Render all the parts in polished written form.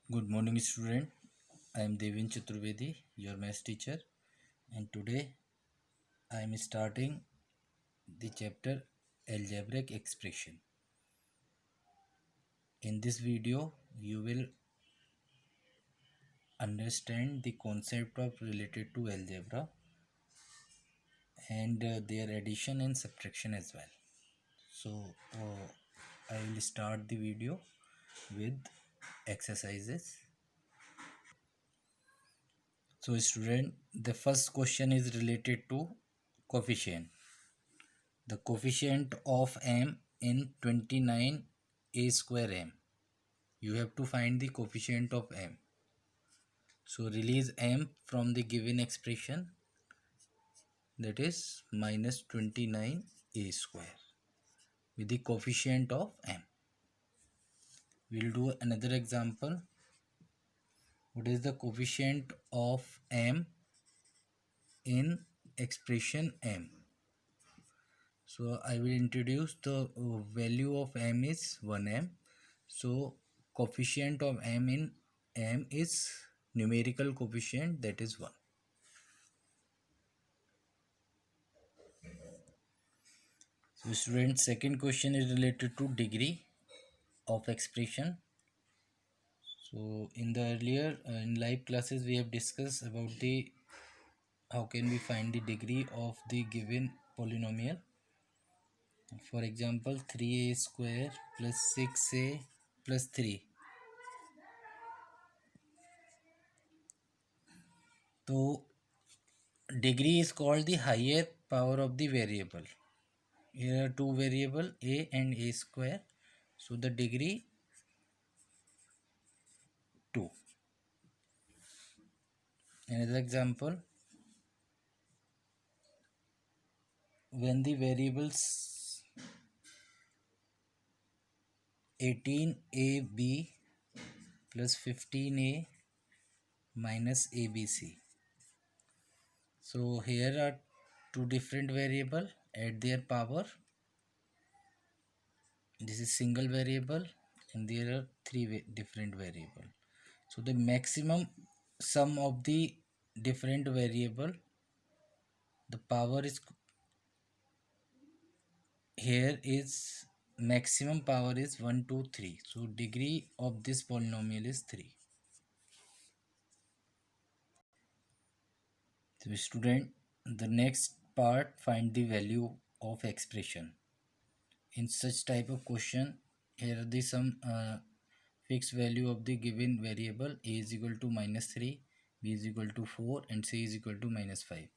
Good morning, student. I am Devin Chaturvedi, your math teacher, and today I am starting the chapter Algebraic Expression. In this video, you will understand the concept of related to algebra and their addition and subtraction as well. So, I will start the video with exercises. So, student, the first question is related to coefficient. The coefficient of m in 29 a square m. You have to find the coefficient of m. So release m from the given expression, that is minus 29 a square with the coefficient of m. We will do another example. What is the coefficient of m in expression m? So I will introduce the value of m is 1m. So coefficient of m in m is numerical coefficient, that is 1. So student, second question is related to degree of expression. So in the earlier in live classes we have discussed about the how can we find the degree of the given polynomial. For example, 3a square plus 6a plus 3. So degree is called the higher power of the variable. Here are two variable a and a square. So the degree 2. Another example, when the variables 18ab plus 15a minus abc. So here are two different variable, add their power. This is single variable and there are three different variable. So the maximum sum of the different variable, the power is here is maximum power is 1 2 3. So degree of this polynomial is 3. So student, the next part, find the value of expression. In such type of question, here are the some fixed value of the given variable. A is equal to minus 3, b is equal to 4 and c is equal to minus 5.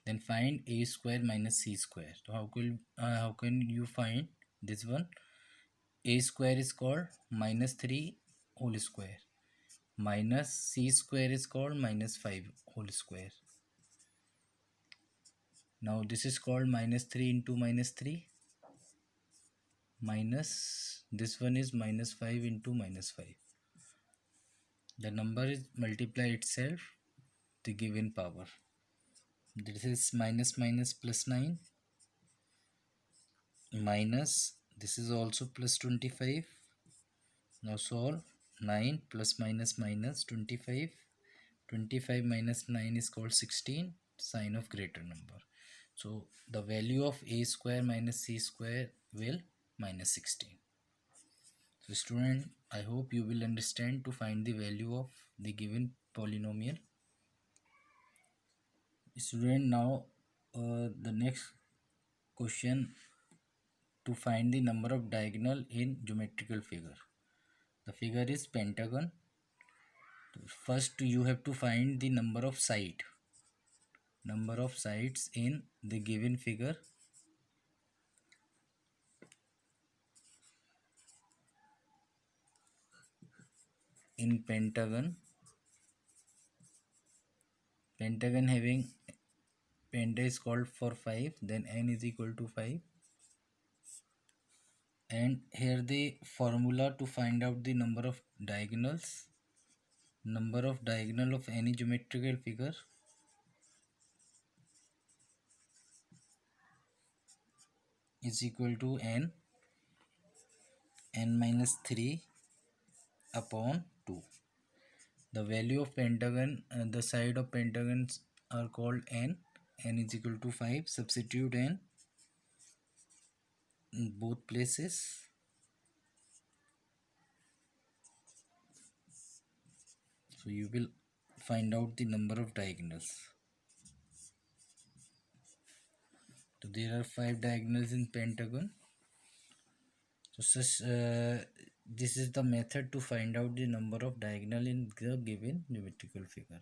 Then find a square minus c square. So how can you find this one? A square is called minus 3 whole square, minus c square is called minus 5 whole square. Now this is called minus 3 into minus 3 minus this one is minus 5 into minus 5. The number is multiply itself the given power. This is minus minus plus 9 minus this is also plus 25. Now solve 9 plus minus minus 25. 25 minus 9 is called 16, sign of greater number. So the value of a square minus c square will minus 16. So student, I hope you will understand to find the value of the given polynomial. Student, now the next question, to find the number of diagonal in geometrical figure. The figure is pentagon. First you have to find the number of sides in the given figure. In pentagon having penta is called for 5, then n is equal to 5, and here the formula to find out the number of diagonals of any geometrical figure is equal to n minus 3 upon 2. The value of pentagon, the side of pentagons are called n is equal to 5. Substitute n in both places. So you will find out the number of diagonals. So there are 5 diagonals in pentagon. So this is the method to find out the number of diagonal in the given geometrical figure.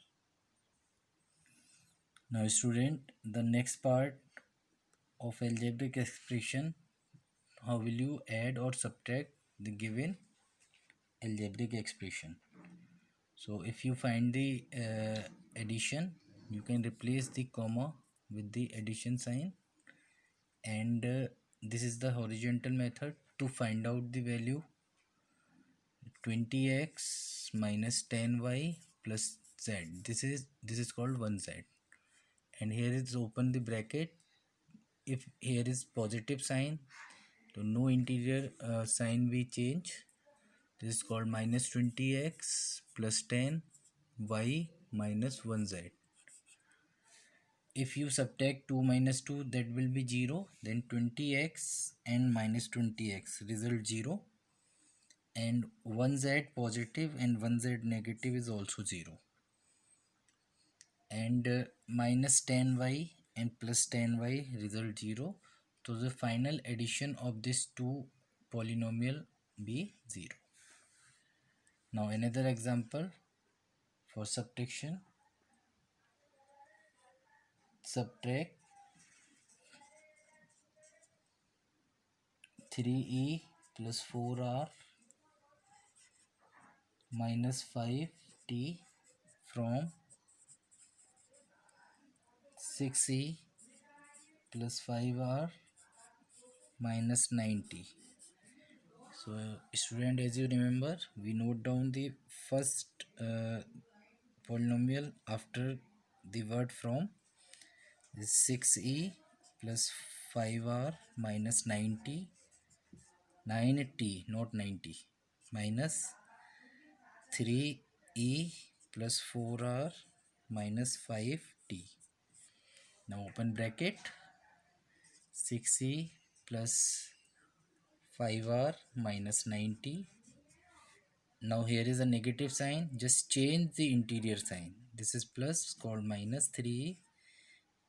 Now student, the next part of algebraic expression, how will you add or subtract the given algebraic expression. So if you find the addition, you can replace the comma with the addition sign, and this is the horizontal method to find out the value 20x minus 10y plus z. This is called 1z, and here is open the bracket. If here is positive sign, so no interior sign we change. This is called minus 20x plus 10y minus 1z. If you subtract 2 minus 2, that will be 0. Then 20x and minus 20x result 0, and 1z positive and 1z negative is also 0, and minus 10y and plus 10y result 0. So the final addition of these two polynomial be 0. Now another example for subtraction. Subtract 3e plus 4r minus 5t from 6e plus 5r minus 90. So student, as you remember, we note down the first polynomial after the word from. This 6e plus 5r minus 90, 9t not 90, minus 3e plus 4r minus 5t. Now open bracket, 6e plus 5r minus 90. Now here is a negative sign, just change the interior sign. This is plus, called minus 3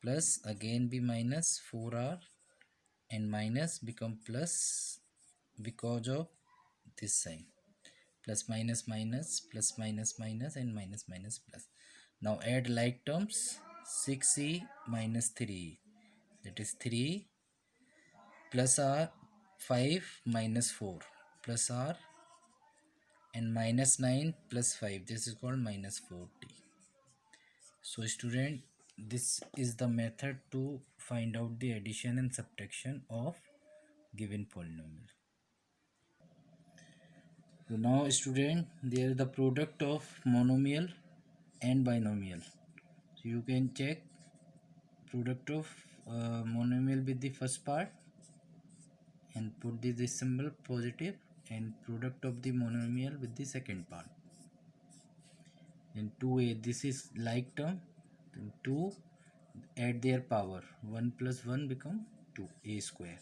plus, again be minus 4r, and minus become plus because of this sign. Plus minus minus, plus minus minus, and minus minus plus. Now add like terms, 6e minus 3, that is 3 plus r, 5 minus 4 plus r, and minus 9 plus 5, this is called minus 4t. So student, this is the method to find out the addition and subtraction of given polynomial. So now student, there is the product of monomial and binomial. So you can check product of monomial with the first part and put this symbol positive, and product of the monomial with the second part. Then 2a, this is like term, then 2 add their power, 1 plus 1 become 2, a square,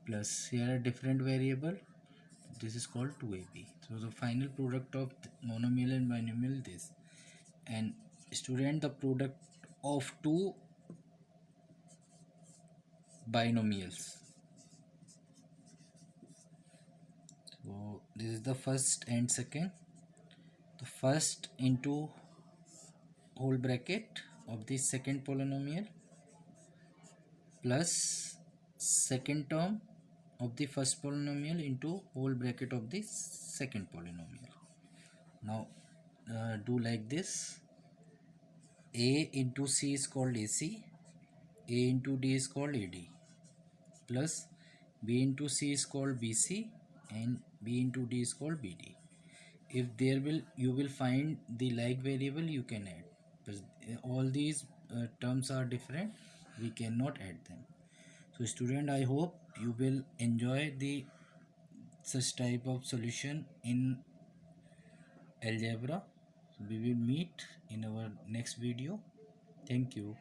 plus here a different variable, this is called 2ab. So the final product of monomial and binomial this. And student, the product of two binomials. So this is the first and second. The first into whole bracket of the second polynomial plus second term of the first polynomial into whole bracket of the second polynomial. Now do like this. A into C is called AC, A into D is called AD, plus B into C is called BC, and B into D is called BD. If there will, you will find the like variable, you can add, but all these terms are different, we cannot add them. So student, I hope you will enjoy the such type of solution in algebra. We will meet in our next video. Thank you.